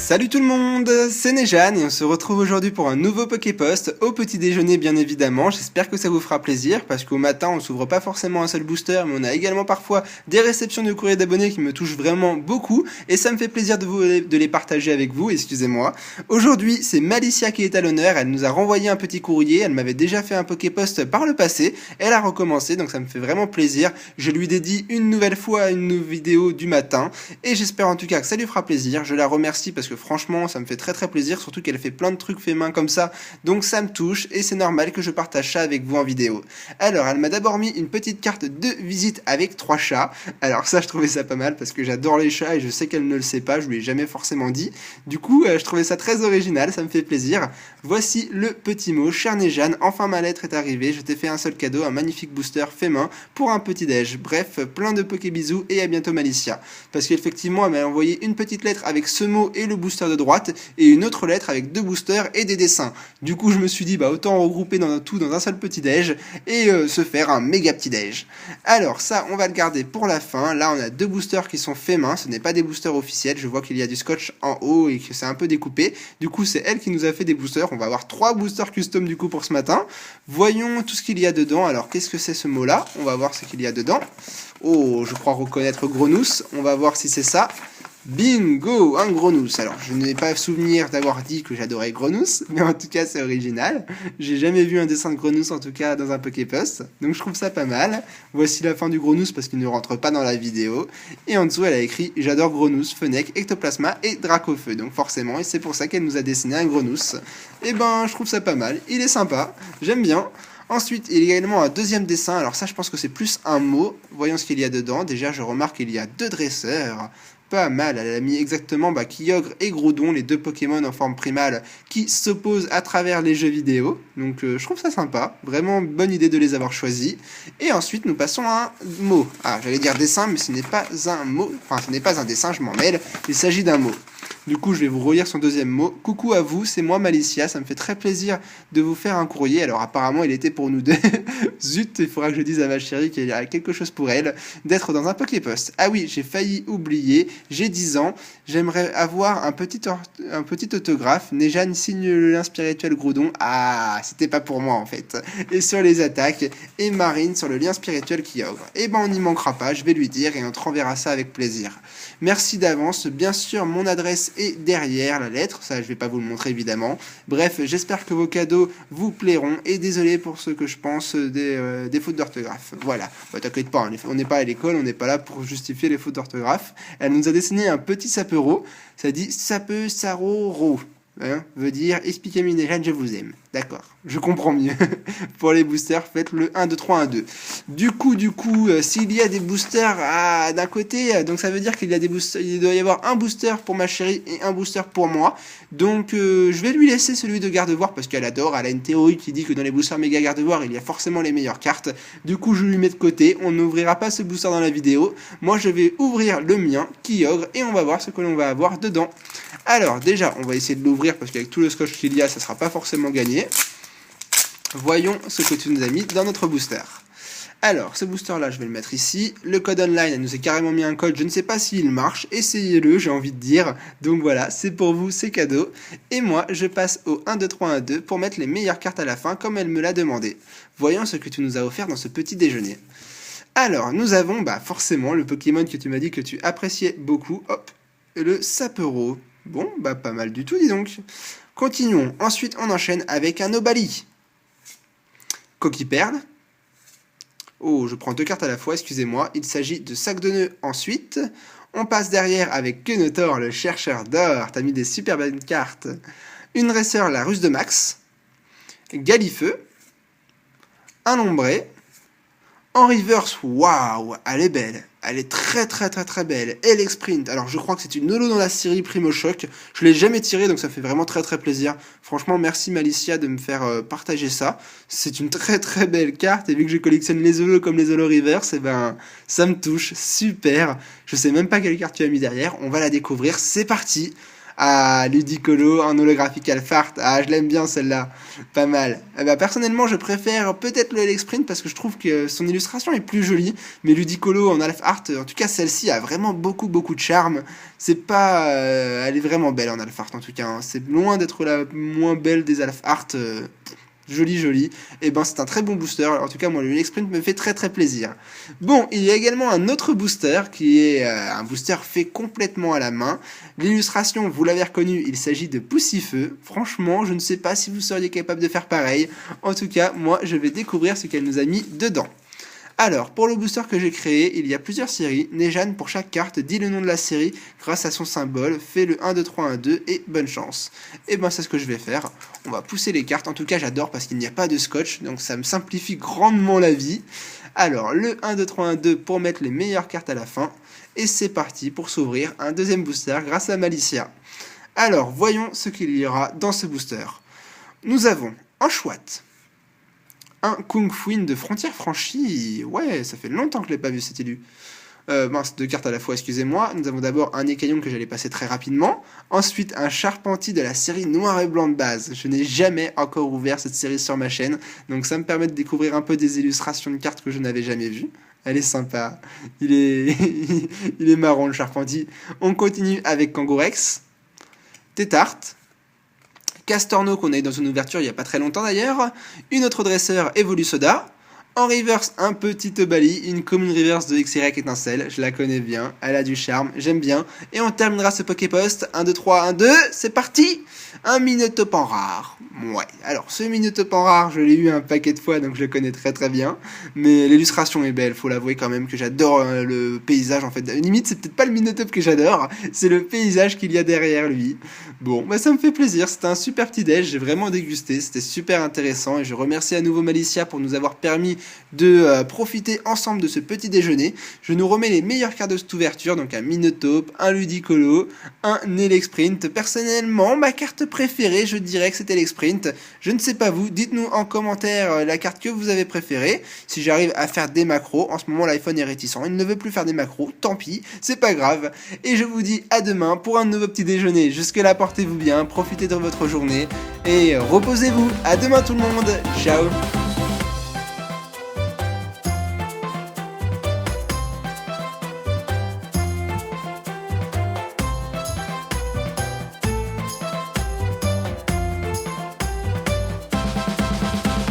Salut tout le monde, c'est Nejan et on se retrouve aujourd'hui pour un nouveau Poképost au petit déjeuner bien évidemment. J'espère que ça vous fera plaisir parce qu'au matin on s'ouvre pas forcément un seul booster mais on a également parfois des réceptions de courriers d'abonnés qui me touchent vraiment beaucoup et ça me fait plaisir de les partager avec vous, excusez-moi. Aujourd'hui c'est Malicia qui est à l'honneur, elle nous a renvoyé un petit courrier, elle m'avait déjà fait un Poképost par le passé, elle a recommencé donc ça me fait vraiment plaisir. Je lui dédie une nouvelle fois une nouvelle vidéo du matin et j'espère en tout cas que ça lui fera plaisir. Je la remercie parce que franchement ça me fait très plaisir, surtout qu'elle fait plein de trucs fait main comme ça, donc ça me touche et c'est normal que je partage ça avec vous en vidéo. Alors elle m'a d'abord mis une petite carte de visite avec 3 chats, alors ça je trouvais ça pas mal parce que j'adore les chats et je sais qu'elle ne le sait pas, je lui ai jamais forcément dit, du coup je trouvais ça très original, ça me fait plaisir. Voici le petit mot, cher Nejan, enfin ma lettre est arrivée, je t'ai fait un seul cadeau, un magnifique booster fait main pour un petit déj, bref plein de Pokébisous et à bientôt Malicia, parce qu'effectivement elle m'a envoyé une petite lettre avec ce mot et le booster de droite et une autre lettre avec 2 boosters et des dessins. Du coup je me suis dit bah autant regrouper tout dans un seul petit déj et se faire un méga petit déj. Alors ça on va le garder pour la fin. Là on a 2 boosters qui sont faits main, ce n'est pas des boosters officiels, je vois qu'il y a du scotch en haut et que c'est un peu découpé. Du coup c'est elle qui nous a fait des boosters, on va avoir 3 boosters custom du coup pour ce matin. Voyons tout ce qu'il y a dedans. Alors qu'est-ce que c'est ce mot là? On va voir ce qu'il y a dedans. Oh je crois reconnaître Grenousse, on va voir si c'est ça. Bingo, un Grenousse. Alors, je n'ai pas souvenir d'avoir dit que j'adorais Grenousse, mais en tout cas, c'est original. J'ai jamais vu un dessin de Grenousse, en tout cas, dans un Poképost, donc je trouve ça pas mal. Voici la fin du Grenousse, parce qu'il ne rentre pas dans la vidéo. Et en dessous, elle a écrit « J'adore Grenousse, Fennec, Ectoplasma et Dracofeu ». Donc forcément, et c'est pour ça qu'elle nous a dessiné un Grenousse. Et ben, je trouve ça pas mal. Il est sympa, j'aime bien. Ensuite, il y a également un deuxième dessin. Alors ça, je pense que c'est plus un mot. Voyons ce qu'il y a dedans. Déjà, je remarque qu'il y a 2 dresseurs. Pas mal, elle a mis exactement Kyogre et Groudon, les 2 Pokémon en forme primale qui s'opposent à travers les jeux vidéo. Donc je trouve ça sympa, vraiment bonne idée de les avoir choisis. Et ensuite nous passons à un mot. Ah, j'allais dire dessin, mais ce n'est pas un mot, enfin ce n'est pas un dessin, je m'en mêle, il s'agit d'un mot. Du coup, je vais vous relire son deuxième mot. Coucou à vous, c'est moi Malicia, ça me fait très plaisir de vous faire un courrier. Alors apparemment, il était pour nous deux. Zut, il faudra que je dise à ma chérie qu'il y a quelque chose pour elle, d'être dans un Poképost. Ah oui, j'ai failli oublier, j'ai 10 ans, j'aimerais avoir un petit autographe. Nejan signe le lien spirituel Groudon. Ah, c'était pas pour moi en fait. Et sur les attaques, et Marine sur le lien spirituel Kyogre. Eh ben on n'y manquera pas, je vais lui dire et on te renverra ça avec plaisir. Merci d'avance, bien sûr mon adresse est derrière la lettre, ça je vais pas vous le montrer évidemment. Bref, j'espère que vos cadeaux vous plairont et désolé pour ce que je pense des fautes d'orthographe. Voilà, bah, t'inquiète pas, on n'est pas à l'école, on n'est pas là pour justifier les fautes d'orthographe. Elle nous a dessiné un petit sapero, ça dit sapeu saroro. Hein, veut dire expliquez-moi Nejan, je vous aime. D'accord, je comprends mieux. Pour les boosters, faites le 1, 2, 3, 1, 2. Du coup, s'il y a des boosters d'un côté, donc ça veut dire qu'il y a des boosters, il doit y avoir un booster pour ma chérie et un booster pour moi. Donc je vais lui laisser celui de Gardevoir parce qu'elle adore. Elle a une théorie qui dit que dans les boosters méga Gardevoir, il y a forcément les meilleures cartes. Du coup, je lui mets de côté. On n'ouvrira pas ce booster dans la vidéo. Moi, je vais ouvrir le mien, Kyogre, et on va voir ce que l'on va avoir dedans. Alors déjà, on va essayer de l'ouvrir parce qu'avec tout le scotch qu'il y a, ça sera pas forcément gagné. Voyons ce que tu nous as mis dans notre booster. Alors, ce booster-là, je vais le mettre ici. Le code online, elle nous a carrément mis un code. Je ne sais pas s'il marche. Essayez-le, j'ai envie de dire. Donc voilà, c'est pour vous, c'est cadeau. Et moi, je passe au 1, 2, 3, 1, 2 pour mettre les meilleures cartes à la fin, comme elle me l'a demandé. Voyons ce que tu nous as offert dans ce petit déjeuner. Alors, nous avons forcément le Pokémon que tu m'as dit que tu appréciais beaucoup. Hop, le Sapero. Bon, pas mal du tout, dis donc. Continuons. Ensuite, on enchaîne avec un Obali. Coquille-perle. Oh, je prends 2 cartes à la fois, excusez-moi. Il s'agit de Sac de Nœuds ensuite. On passe derrière avec Kenotor, le chercheur d'or. T'as mis des super belles cartes. Une dresseur, la ruse de Max. Galifeu. Un ombré. En reverse, waouh, elle est belle. Elle est très belle. Elex Sprint. Alors je crois que c'est une holo dans la série Primo Choc. Je l'ai jamais tiré donc ça fait vraiment très plaisir. Franchement merci Malicia de me faire partager ça. C'est une très belle carte et vu que je collectionne les holos comme les holos reverse, et ça me touche. Super. Je sais même pas quelle carte tu as mis derrière. On va la découvrir. C'est parti. Ah, Ludicolo en holographique Alphart. Ah, je l'aime bien celle-là. Pas mal. Eh ben, personnellement, je préfère peut-être le Sprint parce que je trouve que son illustration est plus jolie. Mais Ludicolo en Alphart, en tout cas celle-ci a vraiment beaucoup de charme. C'est pas... elle est vraiment belle en Alphart en tout cas. Hein. C'est loin d'être la moins belle des Alphart. Joli. Et ben c'est un très bon booster. En tout cas moi le Sprint me fait très plaisir. Bon, il y a également un autre booster qui est un booster fait complètement à la main. L'illustration, vous l'avez reconnu, il s'agit de Poussifeu. Franchement, je ne sais pas si vous seriez capable de faire pareil. En tout cas, moi je vais découvrir ce qu'elle nous a mis dedans. Alors, pour le booster que j'ai créé, il y a plusieurs séries. Nejane, pour chaque carte, dit le nom de la série grâce à son symbole, fait le 1, 2, 3, 1, 2 et bonne chance. Et ben c'est ce que je vais faire. On va pousser les cartes. En tout cas, j'adore parce qu'il n'y a pas de scotch, donc ça me simplifie grandement la vie. Alors, le 1, 2, 3, 1, 2 pour mettre les meilleures cartes à la fin. Et c'est parti pour s'ouvrir un deuxième booster grâce à Malicia. Alors, voyons ce qu'il y aura dans ce booster. Nous avons un Chouette. Un Kung Fuin de Frontières Franchies. Ouais, ça fait longtemps que je l'ai pas vu cet élu. Mince, 2 cartes à la fois, excusez-moi. Nous avons d'abord un Écaillon que j'allais passer très rapidement. Ensuite, un Charpentier de la série Noir et Blanc de base. Je n'ai jamais encore ouvert cette série sur ma chaîne. Donc ça me permet de découvrir un peu des illustrations de cartes que je n'avais jamais vues. Elle est sympa. Il est marrant le Charpentier. On continue avec Kangourex. Tétart. Castorno qu'on a eu dans une ouverture il n'y a pas très longtemps d'ailleurs, une autre dresseur Evolusoda, en reverse un petit Tobali, une commune reverse de Xerec Étincelle, je la connais bien, elle a du charme, j'aime bien, et on terminera ce Poképost, 1, 2, 3, 1, 2, c'est parti. Un Minotaure rare, ouais, alors ce Minotaure rare je l'ai eu un paquet de fois donc je le connais très bien, mais l'illustration est belle, faut l'avouer quand même que j'adore le paysage en fait, limite c'est peut-être pas le Minotaure que j'adore, c'est le paysage qu'il y a derrière lui. Bon, bah ça me fait plaisir, c'était un super petit déj, j'ai vraiment dégusté, c'était super intéressant et je remercie à nouveau Malicia pour nous avoir permis de profiter ensemble de ce petit déjeuner. Je nous remets les meilleures cartes de cette ouverture, donc un Minotaure, un Ludicolo, un Sprint. Personnellement, ma carte préférée, je dirais que c'était Sprint. Je ne sais pas vous, dites-nous en commentaire la carte que vous avez préférée, si j'arrive à faire des macros. En ce moment, l'iPhone est réticent, il ne veut plus faire des macros, tant pis, c'est pas grave. Et je vous dis à demain pour un nouveau petit déjeuner. Jusque-là, portez-vous bien, profitez de votre journée et reposez-vous. À demain tout le monde, ciao.